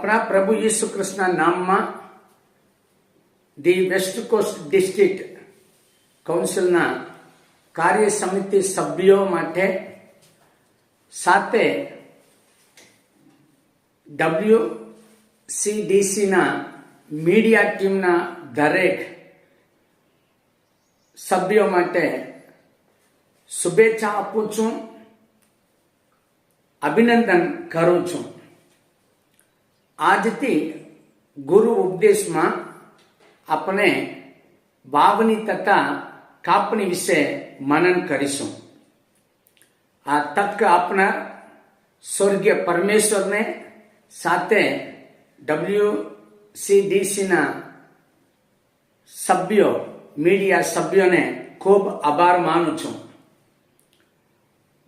આપણા પ્રભુ ઈસુ કૃષ્ણના નામમાં ધી વેસ્ટ કોસ્ટ ડિસ્ટ્રિક્ટ કાઉન્સિલના કાર્ય સમિતિ સભ્યો માટે સાથે WCDCના મીડિયા ટીમના દરેક સભ્યો માટે શુભેચ્છા આપું છું, અભિનંદન કરું છું. આજથી ગુરુ ઉપદેશમાં આપણે વાવણી તથા કાપણી વિશે મનન કરીશું. આ તક આપનાર સ્વર્ગીય પરમેશ્વરને સાથે WCDCના સભ્યો, મીડિયા સભ્યોને ખૂબ આભાર માનું છું.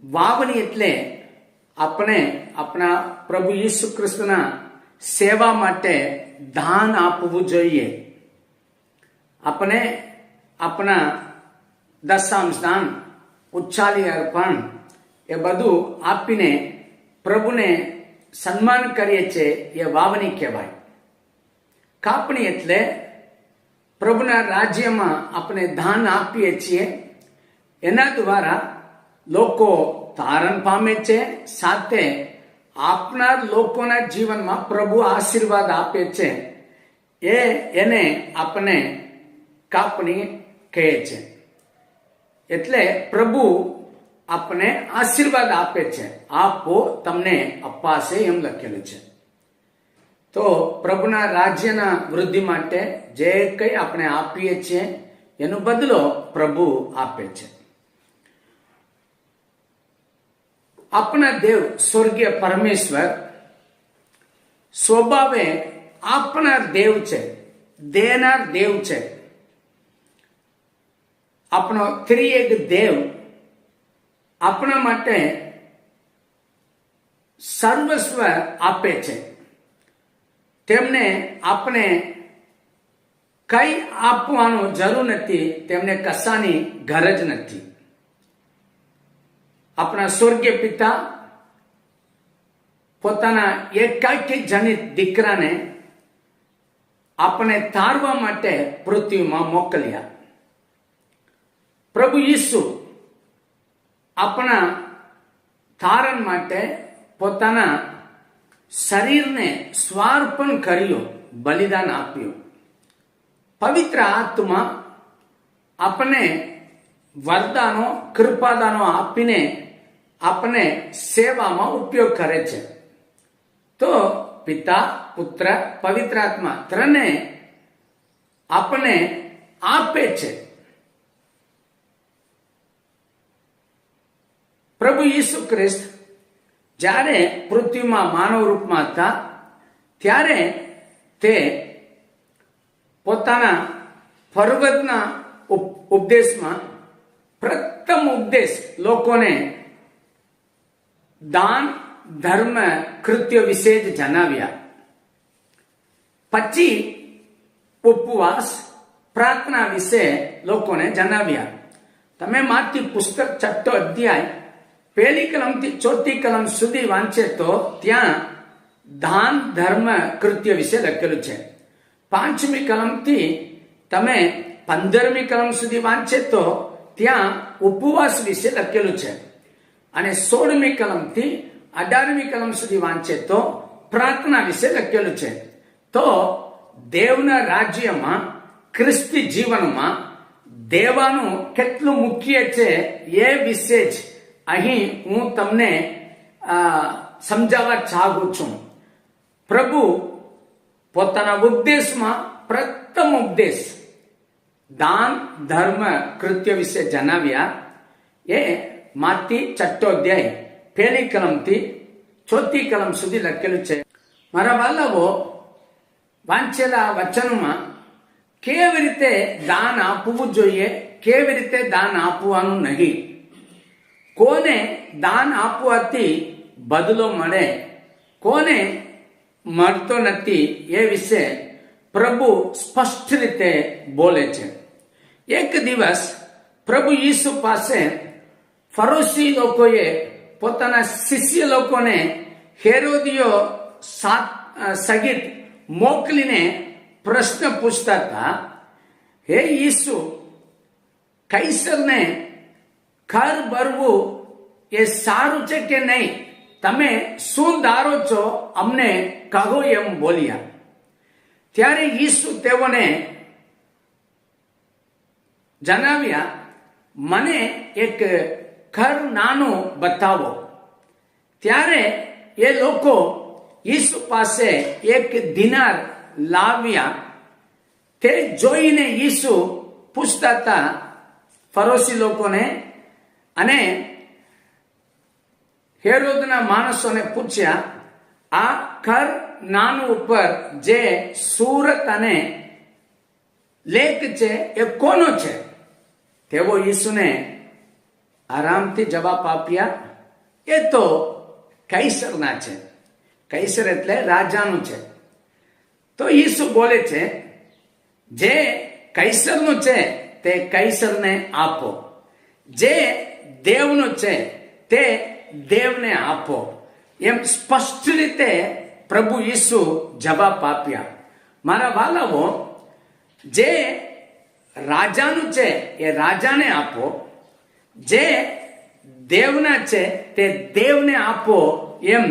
વાવણી એટલે આપણે આપણા પ્રભુ ઈસુ કૃષ્ણના સેવા માટે દાન આપવું જોઈએ. આપણે આપણા દશાંશ દાન, ઉચ્છાલી અર્પણ એ બધું આપીને પ્રભુને સન્માન કરીએ છીએ. એ વાવણી કહેવાય. કાપણી એટલે પ્રભુના રાજ્યમાં આપણે દાન આપીએ છીએ. એના દ્વારા લોકો તારણ પામે છે, સાથે આપનાર લોકોના જીવનમાં પ્રભુ આશીર્વાદ આપે છે. એને આપણે કાપણી કહે છે. એટલે પ્રભુ આપણે આશીર્વાદ આપે છે. આપો તમને અપાશે એમ લખેલું છે. તો પ્રભુના રાજ્યના વૃદ્ધિ માટે જે કંઈ આપણે આપીએ છીએ એનો બદલો પ્રભુ આપે છે. આપણા દેવ સ્વર્ગીય પરમેશ્વર સ્વભાવે આપનાર દેવ છે, દેનાર દેવ છે. આપણો ત્રિએક દેવ આપણા માટે સર્વસ્વ આપે છે. તેમને આપણે કઈ આપવાનું જરૂર નથી, તેમને કશાની ગરજ નથી. આપણા સ્વર્ગીય પિતા પોતાના એકાકી જનિત દીકરાને આપણે તારવા માટે પૃથ્વીમાં મોકલ્યા. પ્રભુ ઈસુ આપણા તારણ માટે પોતાના શરીરને સ્વાર્પણ કર્યું, બલિદાન આપ્યું. પવિત્ર આત્મા આપણે વરદાનો, કૃપાદાનો આપીને આપણે સેવામાં ઉપયોગ કરે છે. તો પિતા, પુત્ર, પવિત્ર આત્મા ત્રણે આપણે આપે છે. પ્રભુ ઈસુ ખ્રિસ્ત જ્યારે પૃથ્વીમાં માનવ રૂપમાં હતા ત્યારે તે પોતાના પર્વતના ઉપદેશમાં પ્રથમ ઉપદેશ લોકોને દાન, ધર્મ, કૃત્ય વિશે જ જણાવ્યા. પછી ઉપવાસ, પ્રાર્થના વિશે લોકોને જણાવ્યા. તમે માથી પુસ્તક 6 અધ્યાય 1 કલમથી 4 કલમ સુધી વાંચે તો ત્યાં દાન, ધર્મ, કૃત્ય વિશે લખેલું છે. 5મી કલમથી તમે 15મી કલમ સુધી વાંચે તો ત્યાં ઉપવાસ વિશે લખેલું છે. અને 16મી કલમથી 18મી કલમ સુધી વાંચે તો પ્રાર્થના વિશે લખેલું છે. તો દેવના રાજ્યમાં, ખ્રિસ્તી જીવનમાં દેવાનું કેટલું મુખ્ય છે એ વિશે જ અહીં હું તમને સમજાવવા ચાહું છું. પ્રભુ પોતાના ઉપદેશમાં પ્રથમ ઉપદેશ દાન, ધર્મ, કૃત્ય વિશે જણાવ્યા. એ માથી 6 અધ્યાય 1 કલમથી 4 કલમ સુધી લખેલું છે. મારા બાળકો, વાંચેલા વચનમાં કેવી રીતે દાન આપવું જોઈએ, કેવી રીતે દાન આપવાનું નહીં, કોને દાન આપવાથી બદલો મળે, કોને મળતો નથી, એ વિશે પ્રભુ સ્પષ્ટ રીતે બોલે છે. એક દિવસ પ્રભુ ઈસુ પાસે ફરોશી લોકોએ પોતાના શિષ્ય લોકોને હેરોદિયો સહિત મોકલીને પ્રશ્ન પૂછતા હતા, હે ઈસુ, કૈસરને કર ભરવું એ સારું છે કે નહીં? તમે શું ધારો છો? અમને કહો એમ બોલ્યા. ત્યારે ઈસુ તેઓને જણાવ્યા, મને એક ઘર નાનું બતાવો. ત્યારે એ લોકો ઈસુ પાસે એક દિનાર લાવ્યા. તે જોઈને ઈસુ પૂછતા હતા ફરોશી લોકોને અને હેરોદના માણસોને પૂછ્યા, આ ઘર નાનું ઉપર જે સુરત અને લેખ છે એ કોનો છે? તેઓ ઈસુને આરામથી જવાબ આપ્યા, એ તો કૈસરના છે. કૈસર એટલે રાજાનું છે. તો ઈસુ બોલે છે, જે કૈસરનું છે તે કૈસરને આપો, જે દેવનું છે તે દેવને આપો. એમ સ્પષ્ટ રીતે પ્રભુ ઈસુ જવાબ આપ્યા. મારા વાલાઓ, જે રાજાનું છે એ રાજાને આપો, જે દેવના છે તે દેવને આપો. એમ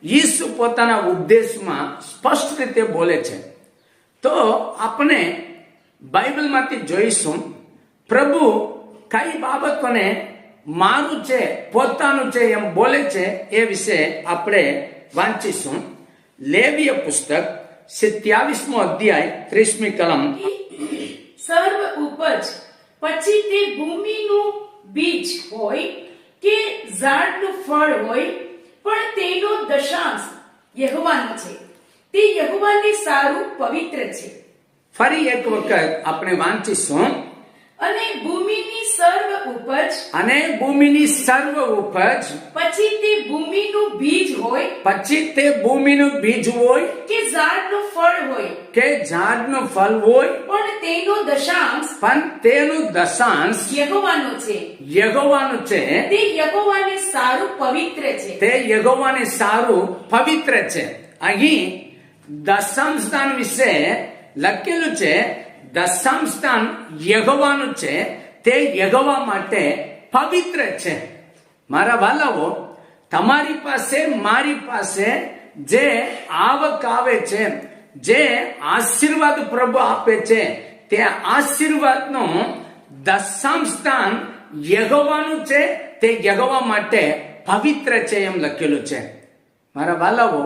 ઈસુ પોતાના ઉપદેશમાં સ્પષ્ટ રીતે બોલે છે. તો આપણે બાઇબલમાંથી જોઈશું પ્રભુ કઈ બાબતોને મારું છે, પોતાનું છે એમ બોલે છે એ વિશે આપણે વાંચીશું. લેવીય પુસ્તક 27મો અધ્યાય 30મી કલમ. સર્વ ઉપજ પછી તે ભૂમિનું બીજ હોય કે ઝાડનું ફળ હોય, પણ તેનો દશાંશ યહોવાનો છે, તે યહોવાને સારું પવિત્ર છે. ફરી એક વખત આપણે વાંચીશું. અને ભૂમિની સર્વ ઉપજ પછી તે ભૂમિનું બીજ હોય કે ઝાડનું ફળ હોય, પણ તેનો દશાંશ યહોવાનો છે, તે યહોવાને સારું પવિત્ર છે. અહીં દશાંશ દાન વિશે લખેલું છે. દશાંશ દાન યહોવાનું છે, તે યહોવા માટે પવિત્ર છે. મારા વાલાઓ, તમારી પાસે મારી પાસે જે આવક આવે છે, જે આશીર્વાદ પ્રભુ આપે છે, તે આશીર્વાદનો દશાંશ દાન યહોવાનું છે, તે યહોવા માટે પવિત્ર છે એમ લખેલું છે. મારા વાલાઓ,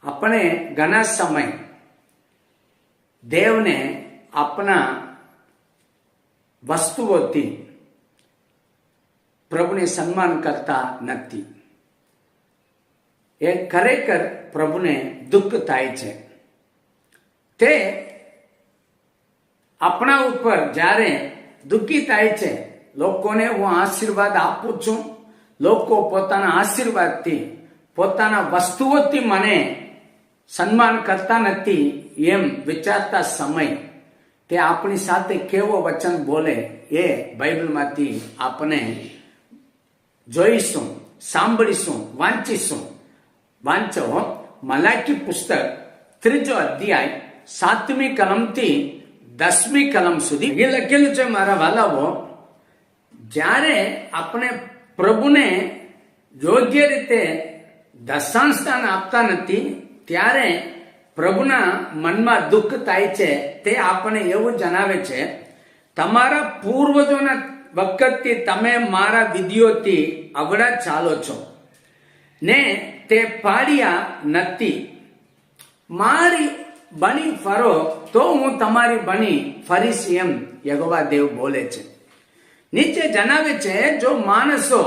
આપણે ઘણા સમય દેવને આપણા વસ્તુઓથી પ્રભુને સન્માન કરતા નથી. એ ખરેખર પ્રભુને દુઃખ થાય છે. તે આપણા ઉપર જ્યારે દુઃખી થાય છે, લોકોને હું આશીર્વાદ આપું છું, લોકો પોતાના આશીર્વાદથી, પોતાના વસ્તુઓથી મને સન્માન કરતા નથી એમ વિચારતા સમય તે આપણી સાથે કેવો વચન બોલે એ બાઇબલમાંથી આપણે જોઈશું, સાંભળીશું, વાંચીશું. વાંચો મલાકી પુસ્તક 3જો અધ્યાય 7મી કલમથી 10મી કલમ સુધી એ લખેલું છે. મારા વાલાઓ, જ્યારે આપણે પ્રભુને યોગ્ય રીતે દશાંશ દાન આપતા નથી, ત્યારે પ્રભુના મનમાં દુઃખ થાય છે. તે આપણને એવું જણાવે છે, તમારા પૂર્વજોના વખતથી તમે મારા વિધિઓથી અવળા ચાલો છો ને તે પાડ્યા નથી. મારી બની ફરો તો હું તમારી બની ફરીશ એમ યહોવા દેવ બોલે છે. નીચે જણાવે છે, જો માણસો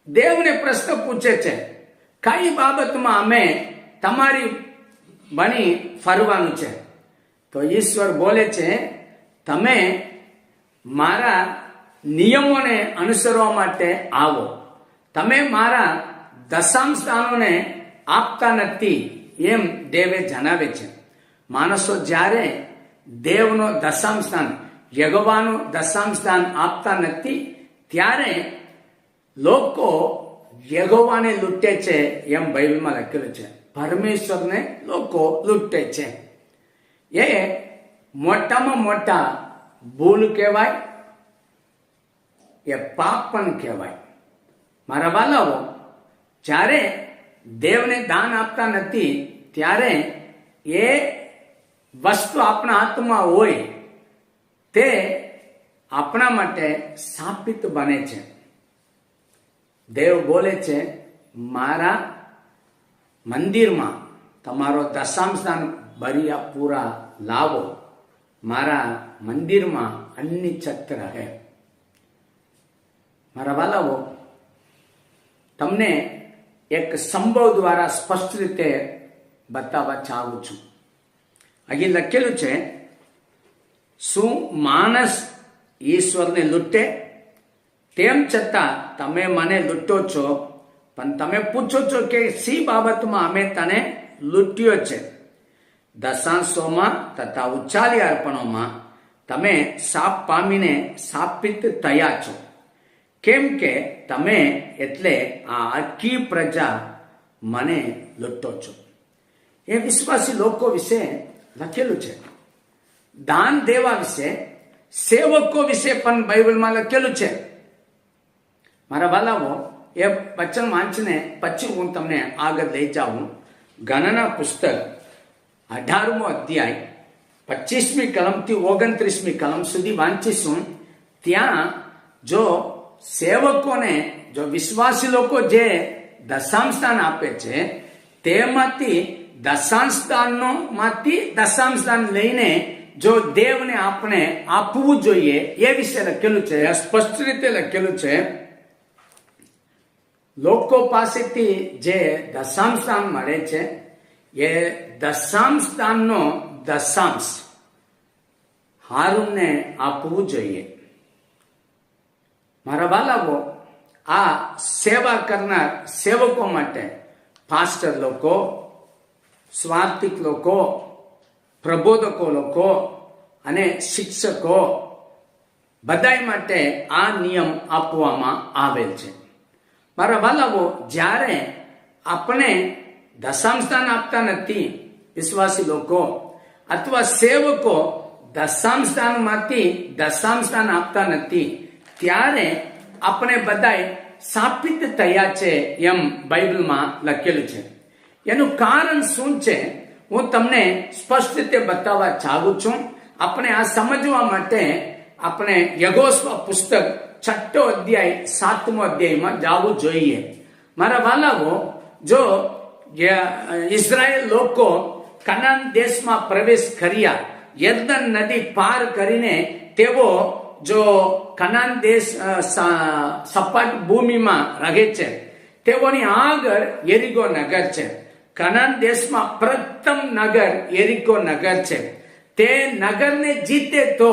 દેવને પ્રશ્ન પૂછે છે, કઈ બાબતમાં અમે તમારી બની ફરવાનું છે, તો ઈશ્વર બોલે છે, તમે મારા નિયમોને અનુસરવા માટે આવો. તમે મારા દશાંશ દાનોને આપતા નથી એમ દેવે જણાવે છે. માણસો જ્યારે દેવનો દશાંશ દાન, યહોવાનું દશાંશ દાન આપતા નથી, ત્યારે લોકો યહોવાને લૂંટે છે એમ બાઇબલમાં લખેલું છે. પરમેશ્વરને લોકો લૂંટે છે. એ મોટામાં મોટા ભૂલ કહેવાય, એ પાપ પણ કહેવાય. મારા વાલાઓ, જ્યારે દેવને દાન આપતા નથી ત્યારે એ વસ્તુ આપણા હાથમાં હોય તે આપણા માટે શાપિત બને છે. દેવ બોલે છે, મારા મંદિરમાં તમારો દશાંશ દાન ભર્યા પૂરા લાવો, મારા મંદિરમાં અન્ન છત્ર રહે. મારા વાલાઓ, તમને એક સંભવ દ્વારા સ્પષ્ટ રીતે બતાવવા ચાહું છું. અહીં લખેલું છે, શું માણસ ઈશ્વરને લૂંટે? તેમ છતાં તમે મને લૂંટો છો. પણ તમે પૂછો છો કે સી બાબતમાં અમે તને લૂંટ્યો છે? દશાંશોમાં તથા ઉછાલી અર્પણોમાં તમે શાપ પામીને શાપિત થયા છો. કેમ કે તમે એટલે આ આખી પ્રજા મને લૂંટો છો. એ વિશ્વાસી લોકો વિશે લખેલું છે. દાન દેવા વિશે, સેવકો વિશે પણ બાઇબલમાં લખેલું છે. મારા વાલાઓ, એ વચન વાંચીને પછી હું તમને આગળ લઈ જાઉં. ગણના પુસ્તક 18મો અધ્યાય 25મી કલમથી 29મી કલમ સુધી વાંચીશું. ત્યાં જો સેવકોને, જો વિશ્વાસી લોકો જે દશાંશ દાન આપે છે તેમાંથી દશાંશ દાન લઈને જો દેવને આપણે આપવું જોઈએ એ વિશે લખેલું છે. સ્પષ્ટ રીતે લખેલું છે, લોકો પાસેથી જે દશાંશ દાન મળે છે એ દશાંશ દાનનો દશાંશ હારૂનને આપવું જોઈએ. મારા વાલાઓ, આ સેવા કરનાર સેવકો માટે પાસ્ટર લોકો, સ્વાર્થિક લોકો, પ્રબોધકો લોકો અને શિક્ષકો બધાય માટે આ નિયમ આપવામાં આવેલ છે. મારા વાલાઓ, જ્યારે આપણે દશાંશ દાન આપતા નથી, વિશ્વાસી લોકો અથવા સેવકો દશાંશ દાનમાંથી દશાંશ દાન આપતા નથી, ત્યારે આપણે બધાય શાપિત થયા છે એમ બાઇબલમાં લખેલું છે. એનું કારણ શું છે હું તમને સ્પષ્ટ રીતે બતાવવા ચાહું છું. આપણે આ સમજવા માટે આપણે યહોશુઆ પુસ્તક 6 અધ્યાય 7મો અધ્યાયમાં જવું જોઈએ. મારા વાલાઓ, જો ઇઝરાયેલ લોકો કનાન દેશમાં પ્રવેશ કર્યા, યર્દન નદી પાર કરીને તેઓ જો કનાન દેશ સપાટ ભૂમિમાં રહે છે, તેઓની આગળ યરીકો નગર છે. કનાન દેશમાં પ્રથમ નગર યરીકો નગર છે. તે નગરને જીતે તો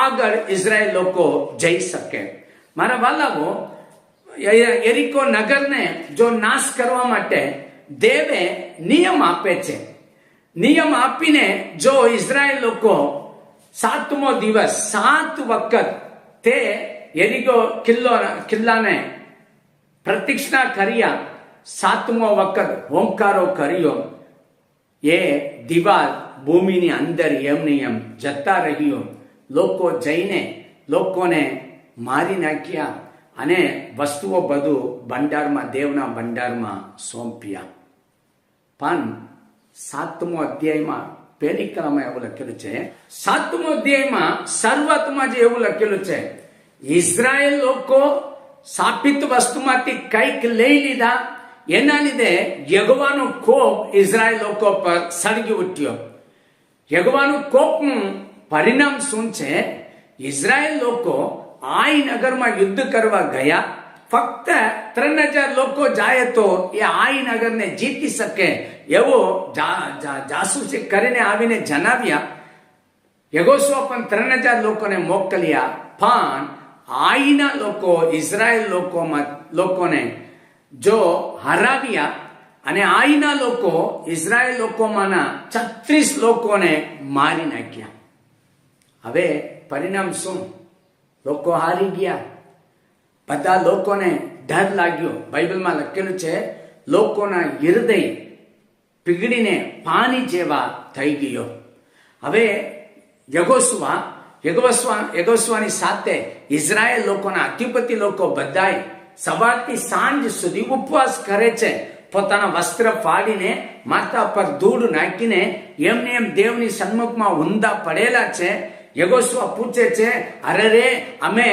આગળ ઇઝરાયેલ લોકો જઈ શકે. મારા વાલાઓ, યરીકો નગરને જો નાશ કરવા માટે દેવે નિયમ આપે છે. નિયમ આપીને જો ઇઝરાયેલ લોકો 7મો દિવસ 7 વખત તે યરીકો કિલ્લાને પ્રતિષ્ઠા કર્યા, 7મો વખત હોંકારો કર્યો, એ દિવાલ ભૂમિની અંદર એમને એમ જતા રહ્યો. લોકો જઈને લોકોને મારી નાખ્યા અને વસ્તુઓ બધું ભંડારમાં, દેવના ભંડારમાં સોંપ્યા. પણ 7મો અધ્યાયમાં પહેલી કલમમાં એવું લખેલું છે, 7મો અધ્યાયમાં શરૂઆતમાં જ એવું લખેલું છે, ઇઝરાયેલ લોકો શાપિત વસ્તુમાંથી કંઈક લઈ લીધા, એના લીધે યહોવાનો કોપ ઇઝરાયેલ લોકો પર સળગી ઉઠ્યો. યહોવાનું કોપનું પરિણામ શું છે? ઇઝરાયેલ લોકો આઈ નગરમાં યુદ્ધ કરવા ગયા. ફક્ત 3000 લોકો જાય તો એ આઈ નગરને જીતી શકે એવો જાસૂસી કરીને આવીને જણાવ્યા. યહોશુઆ પણ 3000 લોકોને મોકલ્યા, પણ આઈના લોકો ઇઝરાયેલ લોકોને જો હરાવ્યા અને આઈના લોકો ઇઝરાયેલ લોકોમાંના 36 લોકોને મારી નાખ્યા. હવે પરિણામ શું? લોકો હારી ગયા. બધા લોકોને ડર લાગ્યો. બાઇબલમાં લખેલું છે, લોકોના હૃદય પીગળીને પાણી જેવા થઈ ગયો. હવે યહોશુઆની સાથે ઇઝરાયેલ લોકોના અધિપતિ લોકો બધાય સવારથી સાંજ સુધી ઉપવાસ કરે છે. પોતાના વસ્ત્ર ફાડીને માથા પર ધૂળ નાખીને એમને એમ દેવની સન્મુખમાં ઊંધા પડેલા છે. યહોશુઆ પૂછે છે, અરે રે, અમે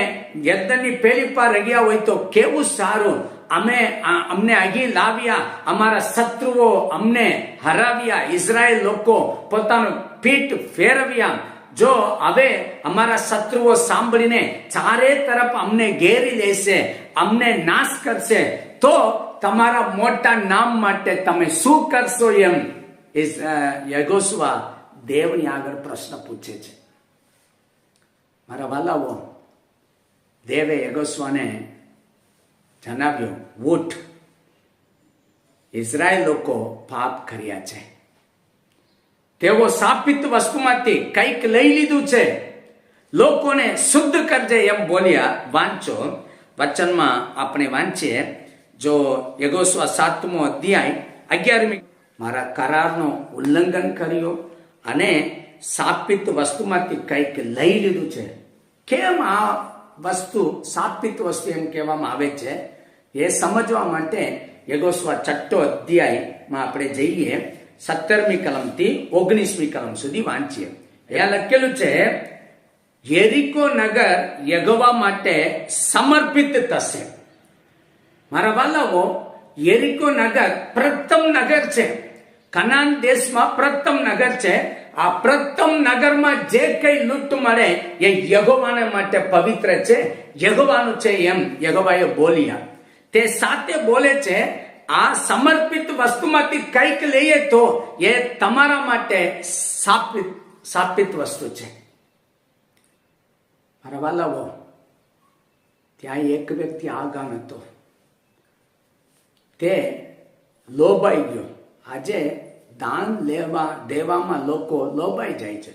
યજ્ઞની પેલી પાર રહ્યા હોય તો કેવું સારું, અમને અહીં લાવ્યા, અમારા શત્રુઓ અમને હરાવ્યા, ઇઝરાયેલ લોકો પોતાનું પીઠ ફેરવ્યા. જો હવે અમારા શત્રુઓ સાંભળીને ચારે તરફ અમને ઘેરી લેશે, અમને નાશ કરશે, તો તમારા મોટા નામ માટે તમે શું કરશો? એમ યહોશુઆ દેવની આગળ પ્રશ્ન પૂછે છે. મારા વાલાઓ, દેવે યહોશુઆને જણાવ્યું, ઉઠ, ઇઝરાયેલ લોકો પાપ કર્યા છે, તેઓ શાપિત વસ્તુમાંથી કંઈક લઈ લીધું છે, લોકોને શુદ્ધ કરજે એમ બોલ્યા. વાંચો, વચનમાં આપણે વાંચીએ. જો યહોશુઆ 7મો અધ્યાય 11મી, મારા કરારનો ઉલ્લંઘન કર્યો અને શાપિત વસ્તુમાંથી કંઈક લઈ લીધું છે. કેમ આ વસ્તુ શાપિત વસ્તુ એમ કહેવામાં આવે છે એ સમજવા માટે યહોશુઆ 6 અધ્યાયમાં આપણે જઈએ. 17મી કલમથી 19મી કલમ સુધી વાંચીએ. અહીંયા લખેલું છે, યરીકો નગર યહોવા માટે સમર્પિત થશે. મારા વાલાઓ, યરીકો નગર પ્રથમ નગર છે, કનાન દેશમાં પ્રથમ નગર છે. આ પ્રથમ નગરમાં જે કઈ લૂંટ મળે એ યહોવાને માટે પવિત્ર છે, યહોવાનું છે એમ યહોવાએ બોલ્યા. તે સાથે બોલે છે, આ સમર્પિત વસ્તુમાંથી કંઈક લઈએ તો એ તમારા માટે શાપિત વસ્તુ છે. મારા વાલાઓ, ત્યાં એક વ્યક્તિ આગાન હતો, તે લોભાઈ ગયો. આજે દાન દેવામાં લોકો લોભાઈ જાય છે.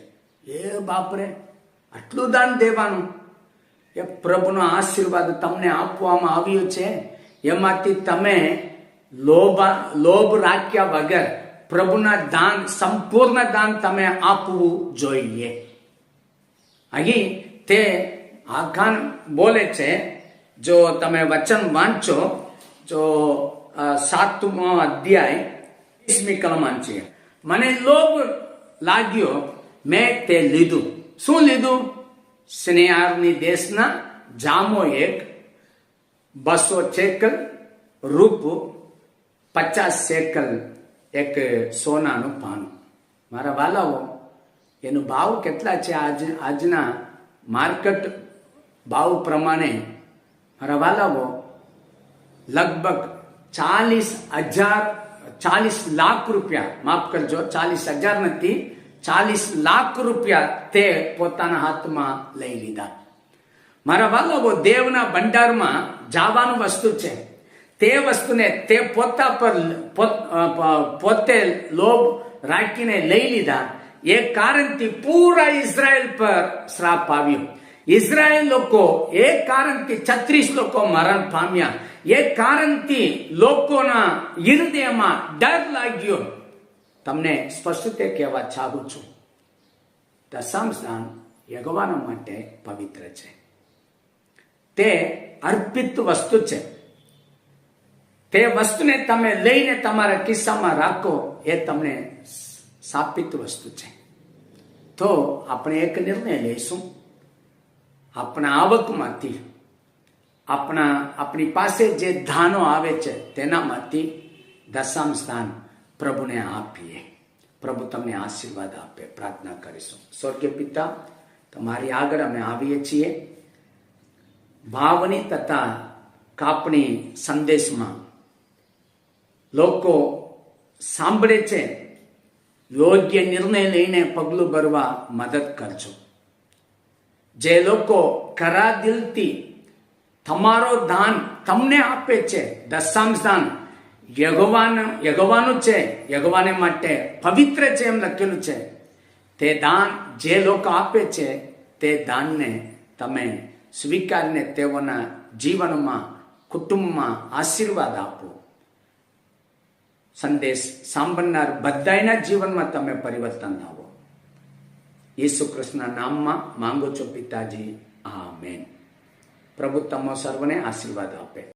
એ બાપરે, આટલું દાન દેવાનું, એ પ્રભુનો આશીર્વાદ તમને આપવામાં આવ્યો છે, એમાંથી તમે લોભ રાખ્યા વગર પ્રભુના દાન, સંપૂર્ણ દાન તમે આપવું જોઈએ. અહીં તે આખાન બોલે છે. જો તમે વચન વાંચો, જો 7મો અધ્યાય 20મી કલમ વાંચીએ. મને લોભ લાગ્યો, મેં તે લીધું. શું લીધું? સ્નેહારની દેશના જામો 200 શેકલ રૂપ, 50 શેકલ એક સોનાનું પાનું. મારા વાલાઓ, એનો ભાવ કેટલા છે આજના માર્કેટ ભાવ પ્રમાણે? મારા વાલાઓ, લગભગ 40 લાખ રૂપિયા, માફ કરજો, 40,000 નથી, 40 લાખ રૂપિયા તે પોતાના હાથમાં લઈ લીધા. મારા વાલાઓ, દેવના ભંડારમાં જવાનું વસ્તુ છે. તે વસ્તુને તે પોતે લોભ રાખીને લઈ લીધા. એ કારણથી પૂરા ઇઝરાયલ પર શ્રાપ આવ્યો. ઇઝરાયલ લોકો એ કારણથી 36 લોકો મરણ પામ્યા. એ કારણથી લોકોના હૃદયમાં ડર લાગ્યો. તમને સ્પષ્ટ કહેવા ચાહું છું, દશાંશ દાન યહોવાના માટે પવિત્ર છે. તે અર્પિત વસ્તુ છે. તે વસ્તુને તમે લઈને તમારા ખિસ્સામાં રાખો, એ તમને શાપિત વસ્તુ છે. તો આપણે એક નિર્ણય લઈશું, આપણા આવકમાંથી, આપણી પાસે જે ધાનો આવે છે તેનામાંથી દશાંશ દાન પ્રભુને આપીએ. પ્રભુ તમને આશીર્વાદ આપે. પ્રાર્થના કરીશું. સ્વર્ગીય પિતા, તમારી આગળ અમે આવીએ છીએ. ભાવની તથા કાપણી સંદેશમાં લોકો સાંભળે છે, યોગ્ય નિર્ણય લઈને પગલું ભરવા મદદ કરજો. જે લોકો ખરા દિલથી તમારો દાન તમને આપે છે, દશાંશ દાન યહોવાનું છે, યહોવાને માટે પવિત્ર છે એમ લખેલું છે, તે દાન જે લોકો આપે છે તે દાનને તમે સ્વીકારીને તેઓના જીવનમાં, કુટુંબમાં આશીર્વાદ આપો. સંદેશ સાંભળનાર બધાના જીવનમાં તમે પરિવર્તન લાવો. యేసు કૃષ્ણના નામમાં માંગુ છું પિતાજી, આમેન. પ્રભુ તમો સર્વને આશીર્વાદ આપે.